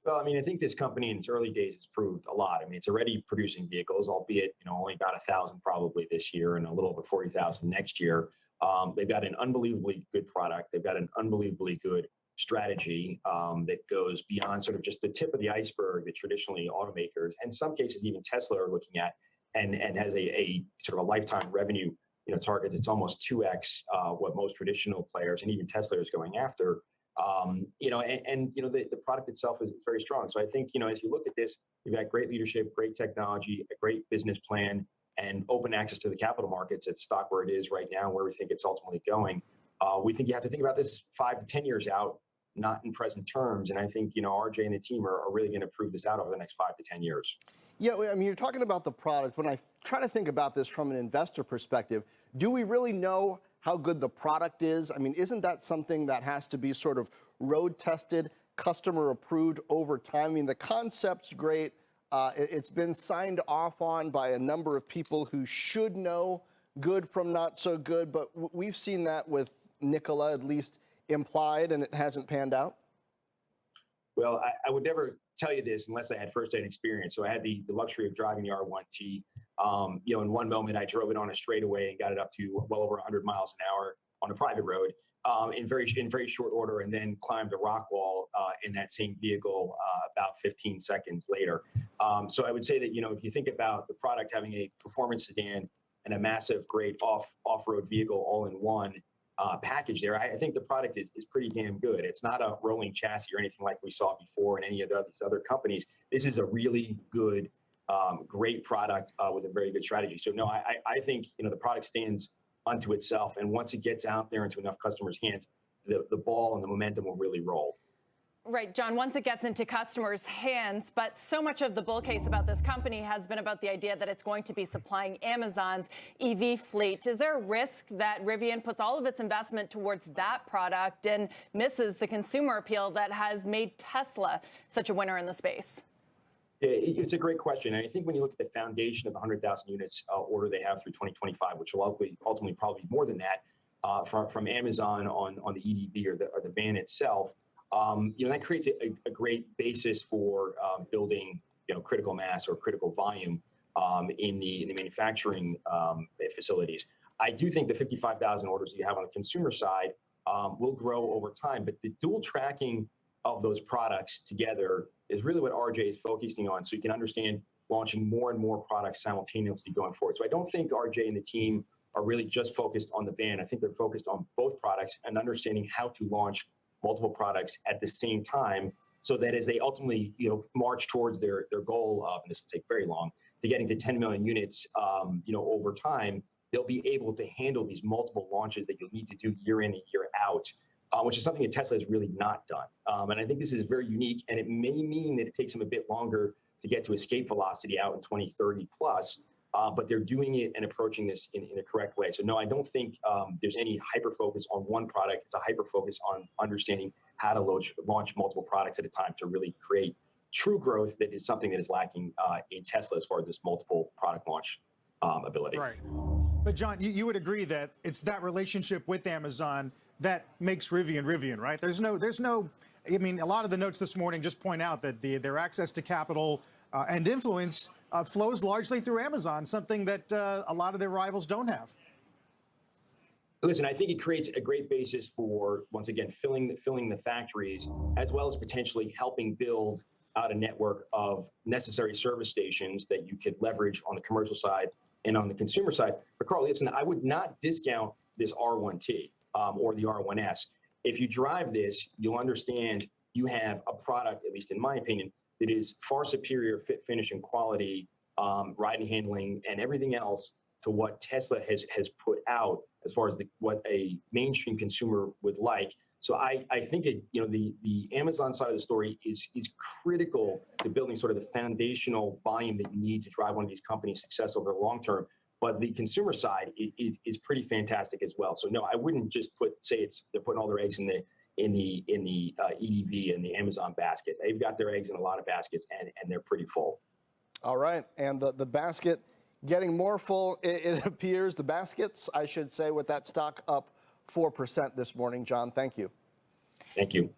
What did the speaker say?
Well, I mean, I think this company in its early days has proved a lot. I mean, it's already producing vehicles, albeit only about 1,000 probably this year and a little over 40,000 next year. They've got an unbelievably good product. They've got an unbelievably good strategy that goes beyond sort of just the tip of the iceberg that traditionally automakers, and in some cases even Tesla, are looking at, and has a sort of a lifetime revenue target that's almost 2x what most traditional players and even Tesla is going after. The product itself is very strong. So I think, as you look at this, you've got great leadership, great technology, a great business plan, and open access to the capital markets at stock where it is right now, where we think it's ultimately going. We think you have to think about this 5 to 10 years out, not in present terms. And I think, RJ and the team are really going to prove this out over the next 5 to 10 years. Yeah, I mean, you're talking about the product. When I try to think about this from an investor perspective, do we really know how good the product is? I mean, isn't that something that has to be sort of road tested, customer approved over time? I mean, the concept's great. It's been signed off on by a number of people who should know good from not so good, but we've seen that with Nikola, at least implied, and it hasn't panned out. Well, I would never tell you this unless I had first-hand experience. So I had the luxury of driving the R1T. In one moment, I drove it on a straightaway and got it up to well over 100 miles an hour on a private road in very short order, and then climbed a rock wall in that same vehicle about 15 seconds later. So I would say that, if you think about the product having a performance sedan and a massive, great off-road vehicle all in one package there, I think the product is pretty damn good. It's not a rolling chassis or anything like we saw before in any of these other companies. This is a really good, great product with a very good strategy. So no, I think the product stands unto itself, and once it gets out there into enough customers' hands, the ball and the momentum will really roll. Right, John, once it gets into customers' hands, but so much of the bull case about this company has been about the idea that it's going to be supplying Amazon's EV fleet. Is there a risk that Rivian puts all of its investment towards that product and misses the consumer appeal that has made Tesla such a winner in the space? It's a great question. And I think when you look at the foundation of the 100,000 units order they have through 2025, which will ultimately probably be more than that from Amazon on the EDV or the van itself, that creates a great basis for building, critical mass or critical volume in the manufacturing facilities. I do think the 55,000 orders that you have on the consumer side will grow over time, but the dual tracking of those products together is really what RJ is focusing on, so you can understand launching more and more products simultaneously going forward. So I don't think RJ and the team are really just focused on the van. I think they're focused on both products and understanding how to launch multiple products at the same time, so that as they ultimately, march towards their goal of, and this will take very long, to getting to 10 million units, over time, they'll be able to handle these multiple launches that you'll need to do year in and year out, which is something that Tesla has really not done. And I think this is very unique, and it may mean that it takes them a bit longer to get to escape velocity out in 2030 plus, but they're doing it and approaching this in a correct way. So no, I don't think there's any hyper focus on one product. It's a hyper focus on understanding how to launch multiple products at a time to really create true growth that is something that is lacking in Tesla as far as this multiple product launch ability. Right. But John, you would agree that it's that relationship with Amazon that makes Rivian, right? There's no, I mean, a lot of the notes this morning just point out that their access to capital and influence flows largely through Amazon, something that a lot of their rivals don't have. Listen, I think it creates a great basis for, once again, filling the factories, as well as potentially helping build out a network of necessary service stations that you could leverage on the commercial side and on the consumer side. But Carl, listen, I would not discount this R1T or the R1S. If you drive this, you'll understand you have a product, at least in my opinion, that is far superior fit, finish, and quality, ride and handling, and everything else to what Tesla has put out as far as what a mainstream consumer would like. So I think the Amazon side of the story is critical to building sort of the foundational volume that you need to drive one of these companies' success over the long term. But the consumer side is pretty fantastic as well. So no, I wouldn't just say they're putting all their eggs in the EDV and the Amazon basket. They've got their eggs in a lot of baskets, and they're pretty full. All right, and the basket getting more full, it appears. The baskets, I should say, with that stock up 4% this morning. John, thank you. Thank you.